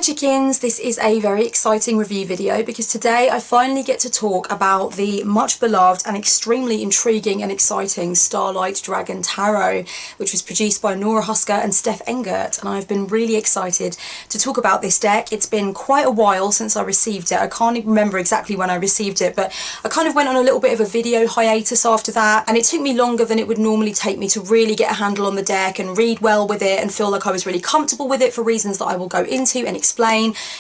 chickens, this is a very exciting review video because today I finally get to talk about the much beloved and extremely intriguing and exciting Starlight Dragon Tarot, which was produced by Nora Huszka and Steph Engert, and I've been really excited to talk about this deck. It's been quite a while since I received it. I can't even remember exactly when I received it, but I kind of went on a little bit of a video hiatus after that, and it took me longer than it would normally take me to really get a handle on the deck and read well with it and feel like I was really comfortable with it for reasons that I will go into and explain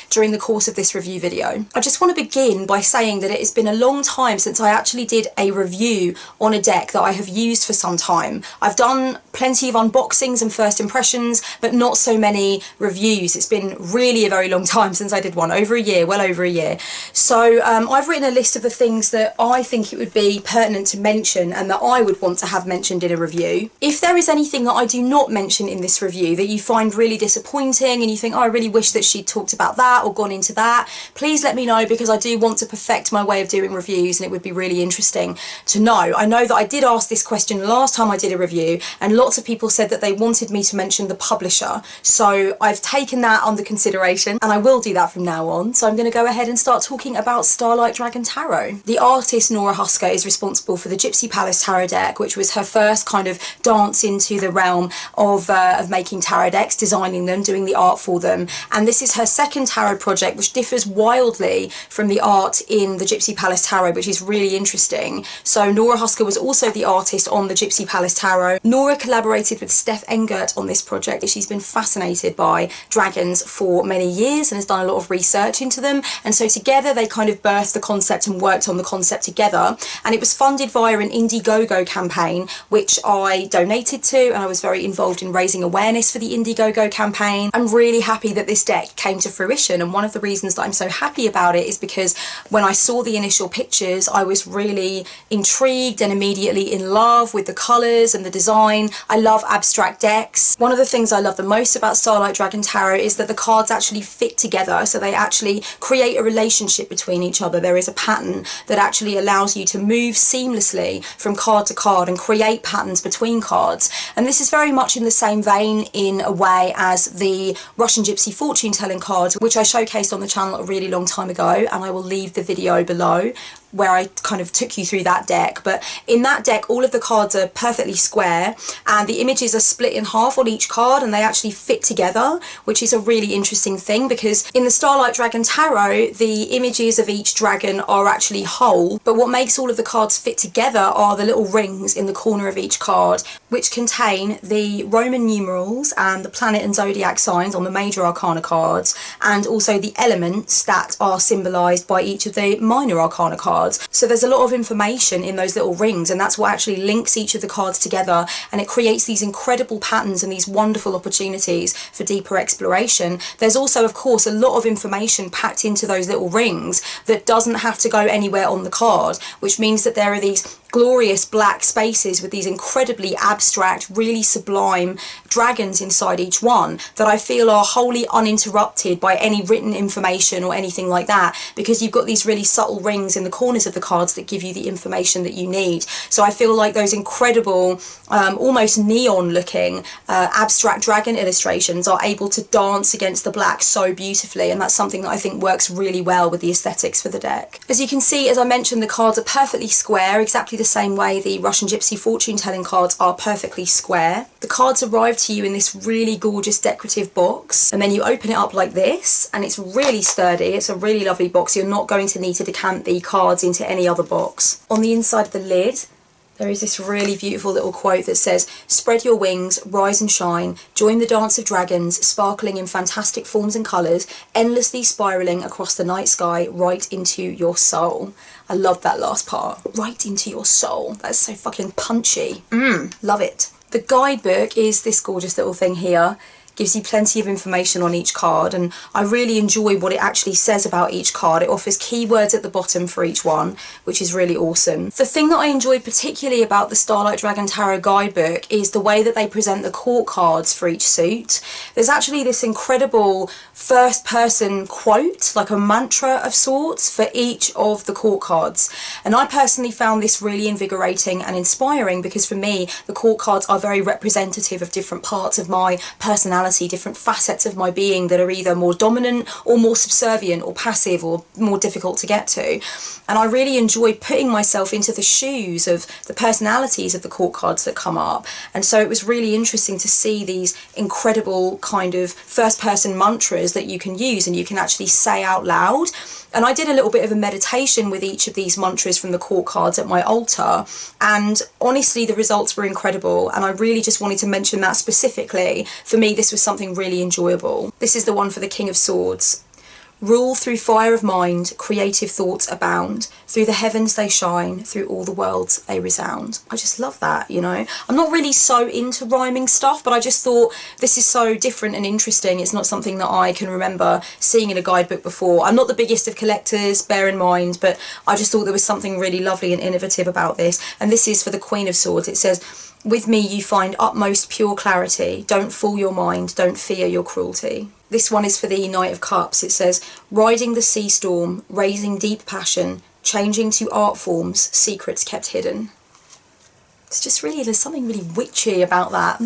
during the course of this review video. I just want to begin by saying that it has been a long time since I actually did a review on a deck that I have used for some time. I've done plenty of unboxings and first impressions, but not so many reviews. It's been really a very long time since I did one, over a year, well over a year. So I've written a list of the things that I think it would be pertinent to mention and that I would want to have mentioned in a review. If there is anything that I do not mention in this review that you find really disappointing and you think, oh, I really wish that she talked about that or gone into that, please let me know, because I do want to perfect my way of doing reviews and it would be really interesting to know. I know that I did ask this question last time I did a review and lots of people said that they wanted me to mention the publisher, so I've taken that under consideration and I will do that from now on. So I'm going to go ahead and start talking about Starlight Dragon Tarot. The artist Nora Huszka is responsible for the Gypsy Palace Tarot deck, which was her first kind of dance into the realm of making tarot decks, designing them, doing the art for them, and this is her second tarot project, which differs wildly from the art in the Gypsy Palace Tarot, which is really interesting. So Nora Huszka was also the artist on the Gypsy Palace Tarot. Nora collaborated with Steph Engert on this project. She's been fascinated by dragons for many years and has done a lot of research into them, and so together they kind of birthed the concept and worked on the concept together, and it was funded via an Indiegogo campaign which I donated to, and I was very involved in raising awareness for the Indiegogo campaign. I'm really happy that this deck came to fruition, and one of the reasons that I'm so happy about it is because when I saw the initial pictures I was really intrigued and immediately in love with the colours and the design. I love abstract decks. One of the things I love the most about Starlight Dragon Tarot is that the cards actually fit together, so they actually create a relationship between each other. There is a pattern that actually allows you to move seamlessly from card to card and create patterns between cards, and this is very much in the same vein in a way as the Russian Gypsy fortune telling cards, which I showcased on the channel a really long time ago, and I will leave the video below where I kind of took you through that deck. But in that deck all of the cards are perfectly square and the images are split in half on each card and they actually fit together, which is a really interesting thing, because in the Starlight Dragon Tarot the images of each dragon are actually whole, but what makes all of the cards fit together are the little rings in the corner of each card, which contain the Roman numerals and the planet and zodiac signs on the major arcana cards, and also the elements that are symbolised by each of the minor arcana cards. So there's a lot of information in those little rings, and that's what actually links each of the cards together, and it creates these incredible patterns and these wonderful opportunities for deeper exploration. There's also of course a lot of information packed into those little rings that doesn't have to go anywhere on the card, which means that there are these glorious black spaces with these incredibly abstract, really sublime dragons inside each one that I feel are wholly uninterrupted by any written information or anything like that, because you've got these really subtle rings in the corners of the cards that give you the information that you need. So I feel like those incredible, almost neon looking abstract dragon illustrations are able to dance against the black so beautifully, and that's something that I think works really well with the aesthetics for the deck. As you can see, as I mentioned, the cards are perfectly square, exactly the same way the Russian Gypsy fortune telling cards are perfectly square. The cards arrive to you in this really gorgeous decorative box, and then you open it up like this and it's really sturdy. It's a really lovely box. You're not going to need to decant the cards into any other box. On the inside of the lid there is this really beautiful little quote that says, "Spread your wings, rise and shine, join the dance of dragons, sparkling in fantastic forms and colours, endlessly spiralling across the night sky, right into your soul." I love that last part. Right into your soul. That's so fucking punchy. Love it. The guidebook is this gorgeous little thing here. Gives you plenty of information on each card, and I really enjoy what it actually says about each card. It offers keywords at the bottom for each one, which is really awesome. The thing that I enjoy particularly about the Starlight Dragon Tarot guidebook is the way that they present the court cards for each suit. There's actually this incredible first person quote, like a mantra of sorts, for each of the court cards, and I personally found this really invigorating and inspiring, because for me the court cards are very representative of different parts of my personality personality, different facets of my being that are either more dominant or more subservient or passive or more difficult to get to. And I really enjoy putting myself into the shoes of the personalities of the court cards that come up. And so it was really interesting to see these incredible kind of first person mantras that you can use and you can actually say out loud. And I did a little bit of a meditation with each of these mantras from the court cards at my altar, and honestly the results were incredible, and I really just wanted to mention that specifically. For me, this was something really enjoyable. This is the one for the King of Swords. Rule through fire of mind, creative thoughts abound. Through the heavens they shine, through all the worlds they resound. I just love that, you know. I'm not really so into rhyming stuff, but I just thought this is so different and interesting. It's not something that I can remember seeing in a guidebook before. I'm not the biggest of collectors, bear in mind, but I just thought there was something really lovely and innovative about this. And this is for the Queen of Swords. It says, with me you find utmost pure clarity. Don't fool your mind, don't fear your cruelty. This one is for the Knight of Cups. It says, riding the sea storm, raising deep passion, changing to art forms, secrets kept hidden. It's just really, there's something really witchy about that.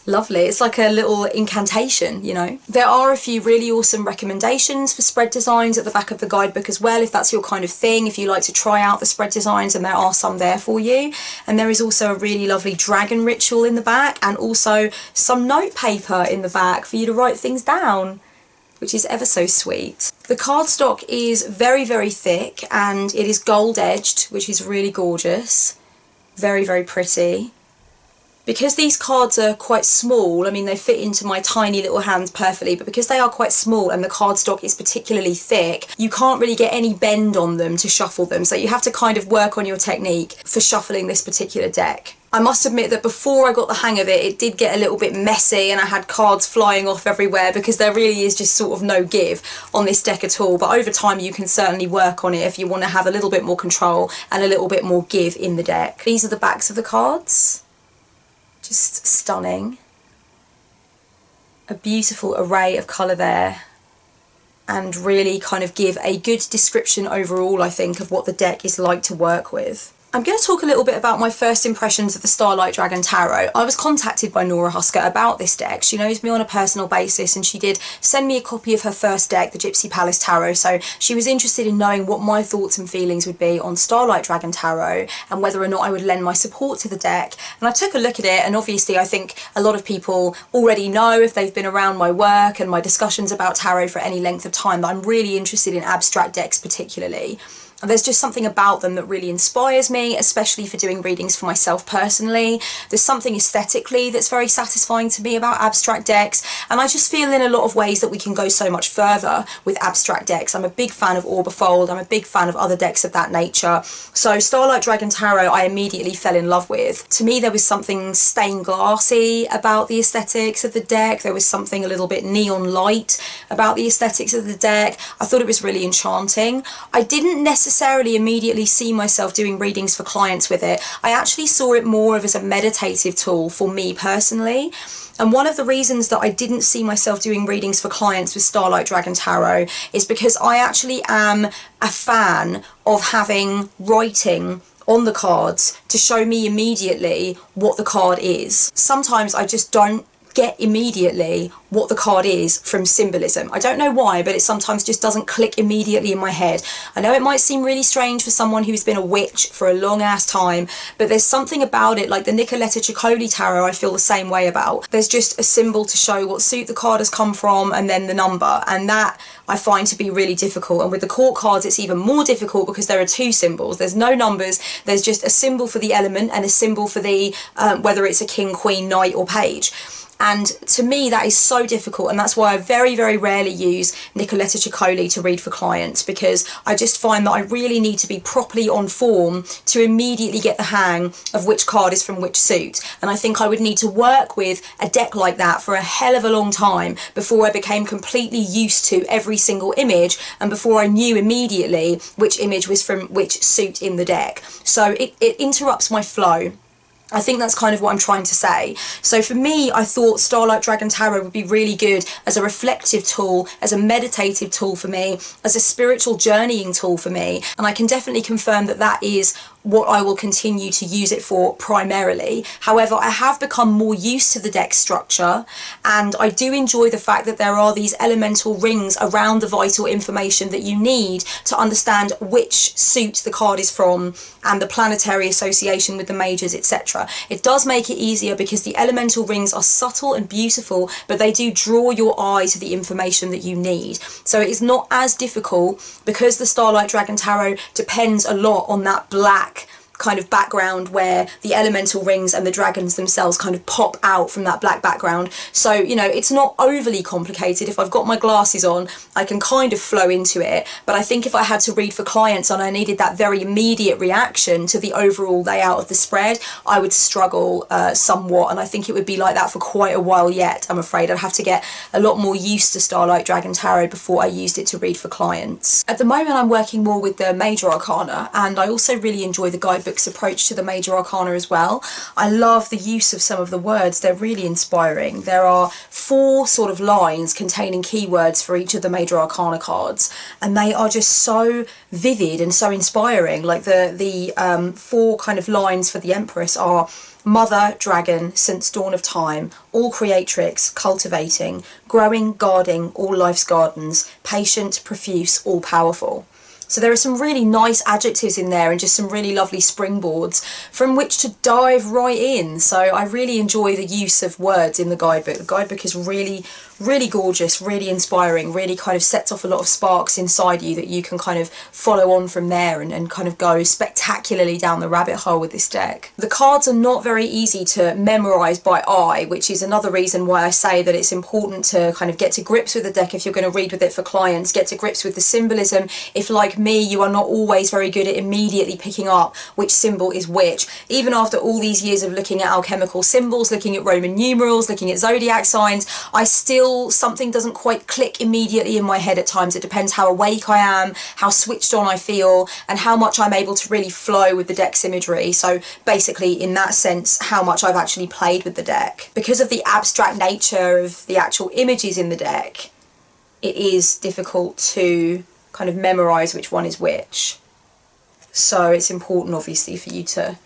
Lovely. It's like a little incantation, you know. There are a few really awesome recommendations for spread designs at the back of the guidebook as well, if that's your kind of thing, if you like to try out the spread designs, and there are some there for you. And there is also a really lovely dragon ritual in the back, and also some note paper in the back for you to write things down, which is ever so sweet. The cardstock is very, very thick, and it is gold edged, which is really gorgeous. Very, very pretty. Because these cards are quite small, I mean they fit into my tiny little hands perfectly, but because they are quite small and the cardstock is particularly thick, you can't really get any bend on them to shuffle them, so you have to kind of work on your technique for shuffling this particular deck. I must admit that before I got the hang of it, it did get a little bit messy and I had cards flying off everywhere because there really is just sort of no give on this deck at all. But over time you can certainly work on it if you want to have a little bit more control and a little bit more give in the deck. These are the backs of the cards. Just stunning. A beautiful array of colour there, and really kind of give a good description overall, I think, of what the deck is like to work with. I'm going to talk a little bit about my first impressions of the Starlight Dragon Tarot. I was contacted by Nora Huszka about this deck. She knows me on a personal basis and she did send me a copy of her first deck, the Gypsy Palace Tarot, so she was interested in knowing what my thoughts and feelings would be on Starlight Dragon Tarot and whether or not I would lend my support to the deck. And I took a look at it, and obviously I think a lot of people already know, if they've been around my work and my discussions about tarot for any length of time, that I'm really interested in abstract decks particularly. And there's just something about them that really inspires me, especially for doing readings for myself personally. There's something aesthetically that's very satisfying to me about abstract decks, and I just feel in a lot of ways that we can go so much further with abstract decks. I'm a big fan of Orbifold, I'm a big fan of other decks of that nature. So Starlight Dragon Tarot I immediately fell in love with. To me there was something stained glassy about the aesthetics of the deck. There was something a little bit neon light about the aesthetics of the deck. I thought it was really enchanting. I didn't necessarily immediately see myself doing readings for clients with it. I actually saw it more of as a meditative tool for me personally. And one of the reasons that I didn't see myself doing readings for clients with Starlight Dragon Tarot is because I actually am a fan of having writing on the cards to show me immediately what the card is. Sometimes I just don't get immediately what the card is from symbolism. I don't know why, but it sometimes just doesn't click immediately in my head. I know it might seem really strange for someone who's been a witch for a long ass time, but there's something about it, like the Nicoletta Ciccoli Tarot I feel the same way about. There's just a symbol to show what suit the card has come from and then the number, and that I find to be really difficult. And with the court cards it's even more difficult because there are two symbols. There's no numbers, there's just a symbol for the element and a symbol for the whether it's a king, queen, knight or page. And to me that is so difficult, and that's why I very, very rarely use Nicoletta Ciccoli to read for clients, because I just find that I really need to be properly on form to immediately get the hang of which card is from which suit. And I think I would need to work with a deck like that for a hell of a long time before I became completely used to every single image and before I knew immediately which image was from which suit in the deck. So it interrupts my flow. I think that's kind of what I'm trying to say. So for me, I thought Starlight Dragon Tarot would be really good as a reflective tool, as a meditative tool for me, as a spiritual journeying tool for me. And I can definitely confirm that that is what I will continue to use it for primarily. However, I have become more used to the deck structure, and I do enjoy the fact that there are these elemental rings around the vital information that you need to understand which suit the card is from and the planetary association with the majors, etc. It does make it easier because the elemental rings are subtle and beautiful, but they do draw your eye to the information that you need. So it is not as difficult because the Starlight Dragon Tarot depends a lot on that black kind of background where the elemental rings and the dragons themselves kind of pop out from that black background. So, you know, it's not overly complicated. If I've got my glasses on, I can kind of flow into it. But I think if I had to read for clients and I needed that very immediate reaction to the overall layout of the spread, I would struggle somewhat. And I think it would be like that for quite a while yet, I'm afraid. I'd have to get a lot more used to Starlight Dragon Tarot before I used it to read for clients. At the moment, I'm working more with the Major Arcana, and I also really enjoy the Guidebook's approach to the Major Arcana as well. I love the use of some of the words. They're really inspiring. There are 4 sort of lines containing keywords for each of the Major Arcana cards, and they are just so vivid and so inspiring. Like the 4 kind of lines for the Empress are Mother, Dragon, since dawn of time, all creatrix, cultivating, growing, guarding, all life's gardens, patient, profuse, all powerful. So there are some really nice adjectives in there and just some really lovely springboards from which to dive right in. So I really enjoy the use of words in the guidebook. The guidebook is really, really gorgeous, really inspiring, really kind of sets off a lot of sparks inside you that you can kind of follow on from there and kind of go spectacularly down the rabbit hole with this deck. The cards are not very easy to memorise by eye, which is another reason why I say that it's important to kind of get to grips with the deck if you're going to read with it for clients, get to grips with the symbolism. If, like me, you are not always very good at immediately picking up which symbol is which. Even after all these years of looking at alchemical symbols, looking at Roman numerals, looking at zodiac signs, something doesn't quite click immediately in my head at times. It depends how awake I am, how switched on I feel, and how much I'm able to really flow with the deck's imagery. So basically, in that sense, how much I've actually played with the deck. Because of the abstract nature of the actual images in the deck, it is difficult to kind of memorise which one is which. So it's important, obviously, for you to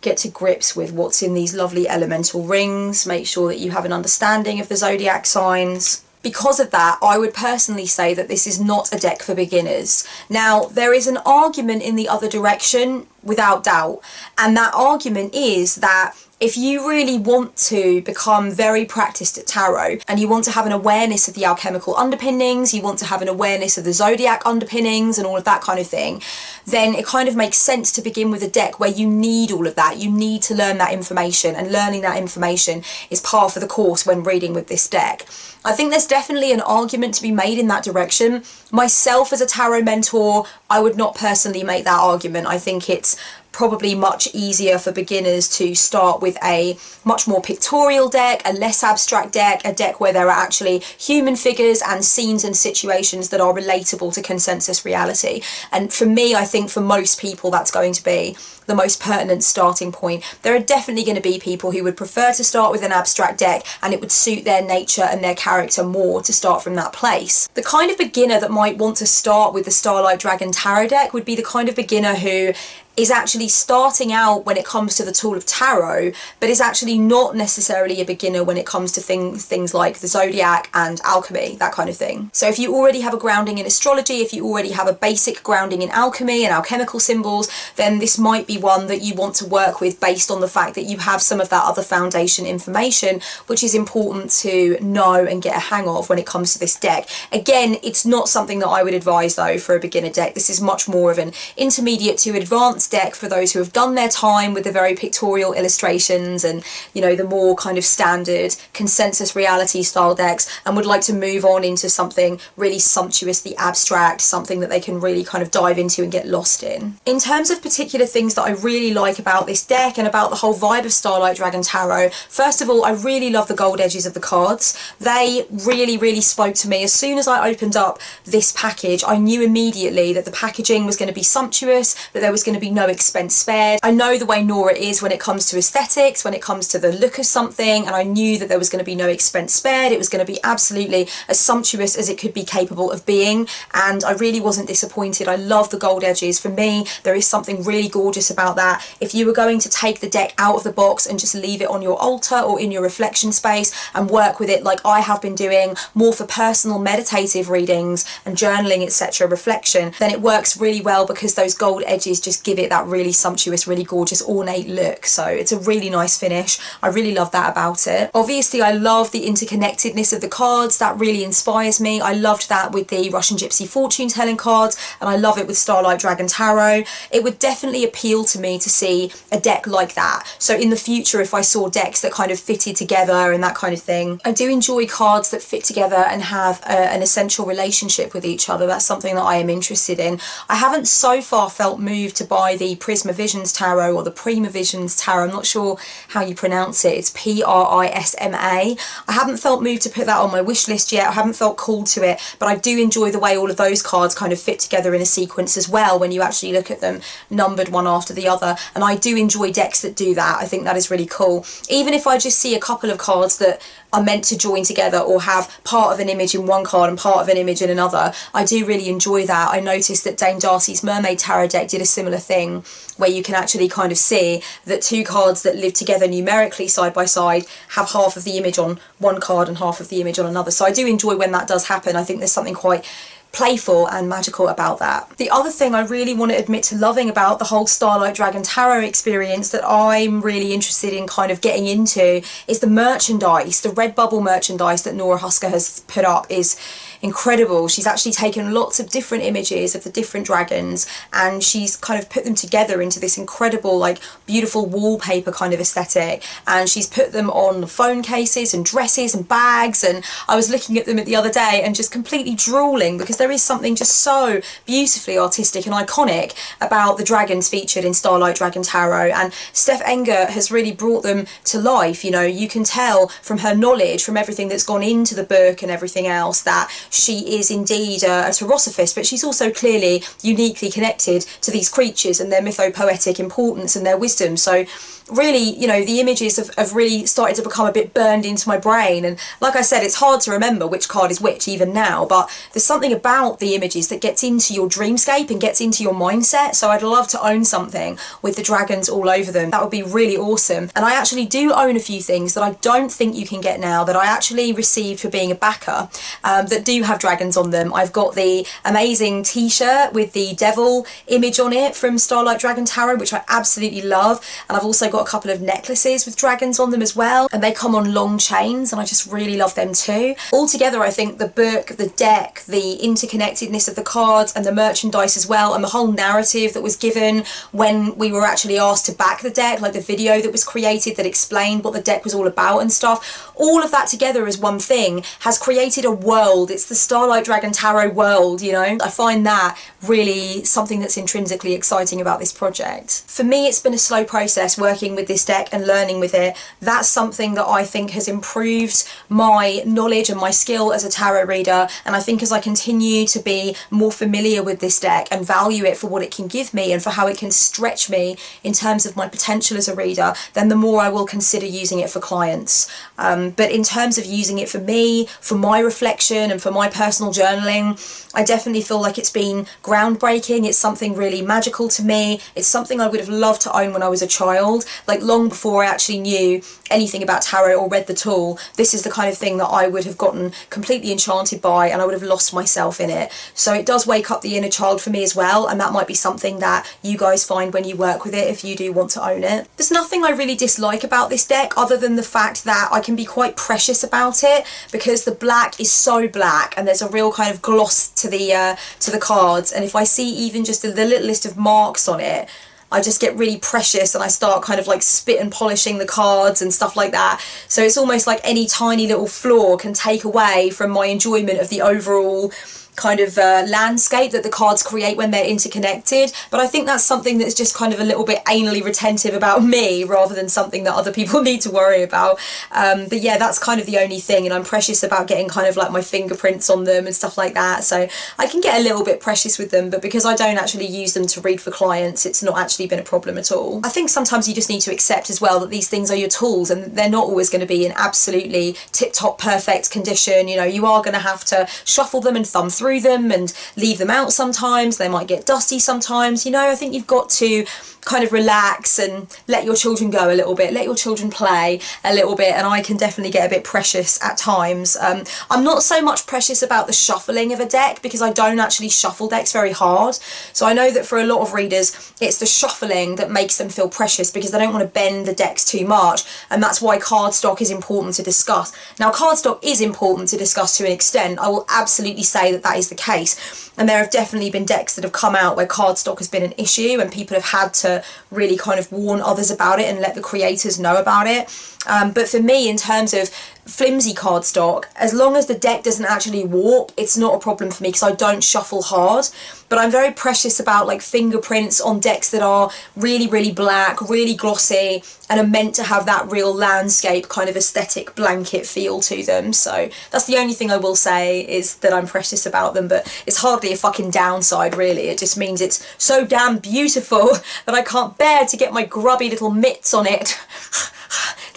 get to grips with what's in these lovely elemental rings, make sure that you have an understanding of the zodiac signs. Because of that, I would personally say that this is not a deck for beginners. Now, there is an argument in the other direction, without doubt, and that argument is that if you really want to become very practiced at tarot and you want to have an awareness of the alchemical underpinnings, you want to have an awareness of the zodiac underpinnings and all of that kind of thing, then it kind of makes sense to begin with a deck where you need all of that. You need to learn that information, and learning that information is par for the course when reading with this deck. I think there's definitely an argument to be made in that direction. Myself as a tarot mentor, I would not personally make that argument. I think it's probably much easier for beginners to start with a much more pictorial deck, a less abstract deck, a deck where there are actually human figures and scenes and situations that are relatable to consensus reality. And for me, I think for most people that's going to be the most pertinent starting point. There are definitely going to be people who would prefer to start with an abstract deck, and it would suit their nature and their character more to start from that place. The kind of beginner that might want to start with the Starlight Dragon Tarot deck would be the kind of beginner who is actually starting out when it comes to the tool of tarot, but is actually not necessarily a beginner when it comes to things like the zodiac and alchemy, that kind of thing. So if you already have a grounding in astrology, if you already have a basic grounding in alchemy and alchemical symbols, then this might be one that you want to work with based on the fact that you have some of that other foundation information, which is important to know and get a hang of when it comes to this deck. Again, it's not something that I would advise though for a beginner deck. This is much more of an intermediate to advanced deck for those who have done their time with the very pictorial illustrations and, you know, the more kind of standard consensus reality style decks, and would like to move on into something really sumptuously abstract, something that they can really kind of dive into and get lost in. In terms of particular things that I really like about this deck and about the whole vibe of Starlight Dragon Tarot, first of all, I really love the gold edges of the cards. They really spoke to me. As soon as I opened up this package, I knew immediately that the packaging was going to be sumptuous, that there was going to be no expense spared. I know the way Nora is when it comes to aesthetics, when it comes to the look of something, and I knew that there was going to be no expense spared. It was going to be absolutely as sumptuous as it could be capable of being, and I really wasn't disappointed. I love the gold edges. For me, there is something really gorgeous about that. If you were going to take the deck out of the box and just leave it on your altar or in your reflection space and work with it like I have been doing, more for personal meditative readings and journaling, etc., reflection, then it works really well because those gold edges just give it that really sumptuous, really gorgeous, ornate look. So it's a really nice finish. I really love that about it. Obviously, I love the interconnectedness of the cards. That really inspires me. I loved that with the Russian Gypsy fortune telling cards, and I love it with Starlight Dragon Tarot. It would definitely appeal to me to see a deck like that. So in the future, if I saw decks that kind of fitted together and that kind of thing, I do enjoy cards that fit together and have an essential relationship with each other. That's something that I am interested in. I haven't so far felt moved to buy the Prisma Visions Tarot or the Prima Visions Tarot. I'm not sure how you pronounce it. It's Prisma. I haven't felt moved to put that on my wish list yet. I haven't felt called to it, but I do enjoy the way all of those cards kind of fit together in a sequence as well when you actually look at them numbered one after the other, and I do enjoy decks that do that. I think that is really cool. Even if I just see a couple of cards that are meant to join together or have part of an image in one card and part of an image in another, I do really enjoy that. I noticed that Dame Darcy's Mermaid Tarot deck did a similar thing where you can actually kind of see that two cards that live together numerically side by side have half of the image on one card and half of the image on another. So I do enjoy when that does happen. I think there's something quite playful and magical about that. The other thing I really want to admit to loving about the whole Starlight Dragon Tarot experience that I'm really interested in kind of getting into is the merchandise. The Redbubble merchandise that Nora Huszka has put up is incredible. She's actually taken lots of different images of the different dragons and she's kind of put them together into this incredible, like, beautiful wallpaper kind of aesthetic, and she's put them on phone cases and dresses and bags, and I was looking at them the other day and just completely drooling because there is something just so beautifully artistic and iconic about the dragons featured in Starlight Dragon Tarot, and Steph Enger has really brought them to life. You know, you can tell from her knowledge, from everything that's gone into the book and everything else, that she is indeed a Tarosophist, but she's also clearly uniquely connected to these creatures and their mythopoetic importance and their wisdom. So really, you know, the images have really started to become a bit burned into my brain, and like I said, it's hard to remember which card is which even now, but there's something about the images that gets into your dreamscape and gets into your mindset. So I'd love to own something with the dragons all over them. That would be really awesome. And I actually do own a few things that I don't think you can get now that I actually received for being a backer, that do have dragons on them. I've got the amazing t-shirt with the devil image on it from Starlight Dragon Tarot, which I absolutely love, and I've also got a couple of necklaces with dragons on them as well, and they come on long chains and I just really love them too. Altogether, I think the book, the deck, the interconnectedness of the cards and the merchandise as well, and the whole narrative that was given when we were actually asked to back the deck, like the video that was created that explained what the deck was all about and stuff, all of that together as one thing has created a world. It's the Starlight Dragon Tarot world, you know. I find that really something that's intrinsically exciting about this project. For me, it's been a slow process working with this deck and learning with it. That's something that I think has improved my knowledge and my skill as a tarot reader, and I think as I continue to be more familiar with this deck and value it for what it can give me and for how it can stretch me in terms of my potential as a reader, then the more I will consider using it for clients. But in terms of using it for me, for my reflection and for my personal journaling, I definitely feel like it's been groundbreaking. It's something really magical to me. It's something I would have loved to own when I was a child, like long before I actually knew anything about tarot or read the tool. This is the kind of thing that I would have gotten completely enchanted by, and I would have lost myself in it. So it does wake up the inner child for me as well, and that might be something that you guys find when you work with it if you do want to own it. There's nothing I really dislike about this deck other than the fact that I can be quite precious about it because the black is so black and there's a real kind of gloss to the cards, and if I see even just the littlest of marks on it, I just get really precious and I start kind of like spit and polishing the cards and stuff like that. So it's almost like any tiny little flaw can take away from my enjoyment of the overall kind of landscape that the cards create when they're interconnected. But I think that's something that's just kind of a little bit anally retentive about me rather than something that other people need to worry about. But yeah, that's kind of the only thing, and I'm precious about getting kind of like my fingerprints on them and stuff like that, so I can get a little bit precious with them, but because I don't actually use them to read for clients, it's not actually been a problem at all. I think sometimes you just need to accept as well that these things are your tools and they're not always going to be in absolutely tip-top perfect condition. You know, you are going to have to shuffle them and thumb through them and leave them out sometimes. They might get dusty sometimes. You know, I think you've got to kind of relax and let your children go a little bit, let your children play a little bit, and I can definitely get a bit precious at times. I'm not so much precious about the shuffling of a deck because I don't actually shuffle decks very hard, so I know that for a lot of readers it's the shuffling that makes them feel precious because they don't want to bend the decks too much, and that's why cardstock is important to discuss. Now, cardstock is important to discuss to an extent. I will absolutely say that that is the case, and there have definitely been decks that have come out where cardstock has been an issue and people have had to really kind of warn others about it and let the creators know about it. But for me, in terms of flimsy cardstock, as long as the deck doesn't actually warp, it's not a problem for me because I don't shuffle hard. But I'm very precious about like fingerprints on decks that are really, really black, really glossy, and are meant to have that real landscape kind of aesthetic blanket feel to them. So that's the only thing I will say, is that I'm precious about them, but it's hardly a fucking downside really. It just means it's so damn beautiful that I can't bear to get my grubby little mitts on it.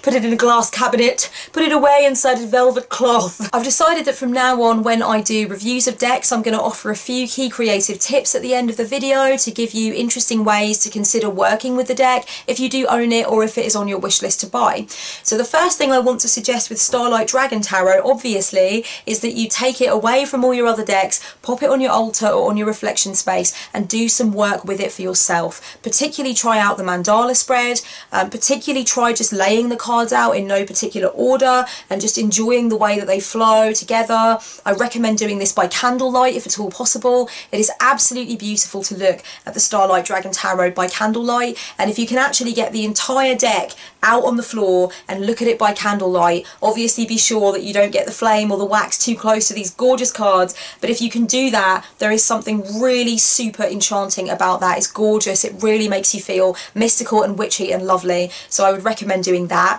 Put it in a glass cabinet, put it away inside a velvet cloth. I've decided that from now on, when I do reviews of decks, I'm going to offer a few key creative tips at the end of the video to give you interesting ways to consider working with the deck if you do own it or if it is on your wish list to buy. So the first thing I want to suggest with Starlight Dragon Tarot, obviously, is that you take it away from all your other decks, pop it on your altar or on your reflection space and do some work with it for yourself. Particularly try out the mandala spread, particularly try just laying the cards out in no particular order and just enjoying the way that they flow together. I recommend doing this by candlelight if at all possible. It is absolutely beautiful to look at the Starlight Dragon Tarot by candlelight, and if you can actually get the entire deck out on the floor and look at it by candlelight, obviously be sure that you don't get the flame or the wax too close to these gorgeous cards, but if you can do that, there is something really super enchanting about that. It's gorgeous. It really makes you feel mystical and witchy and lovely, so I would recommend doing that.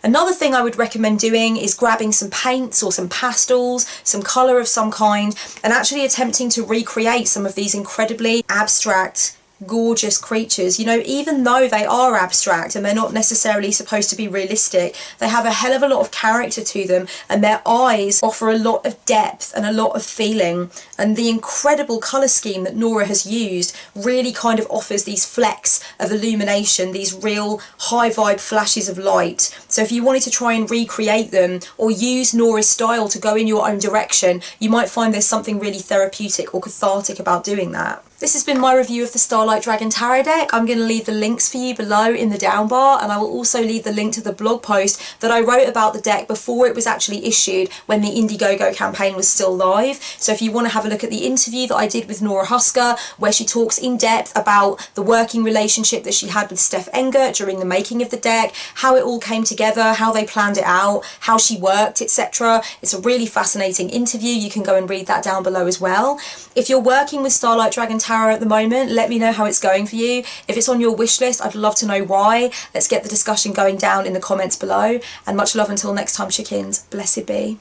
Another thing I would recommend doing is grabbing some paints or some pastels, some colour of some kind, and actually attempting to recreate some of these incredibly abstract, gorgeous creatures. You know, even though they are abstract and they're not necessarily supposed to be realistic, they have a hell of a lot of character to them, and their eyes offer a lot of depth and a lot of feeling, and the incredible colour scheme that Nora has used really kind of offers these flecks of illumination, these real high vibe flashes of light. So if you wanted to try and recreate them or use Nora's style to go in your own direction, you might find there's something really therapeutic or cathartic about doing that. This has been my review of the Starlight Dragon Tarot deck. I'm going to leave the links for you below in the down bar, and I will also leave the link to the blog post that I wrote about the deck before it was actually issued, when the Indiegogo campaign was still live. So if you want to have a look at the interview that I did with Nora Huszka, where she talks in depth about the working relationship that she had with Steph Enger during the making of the deck, how it all came together, how they planned it out, how she worked, etc. It's a really fascinating interview. You can go and read that down below as well. If you're working with Starlight Dragon Tarot at the moment, let me know how it's going for you. If it's on your wish list, I'd love to know why. Let's get the discussion going down in the comments below, and much love until next time, chickens. Blessed be.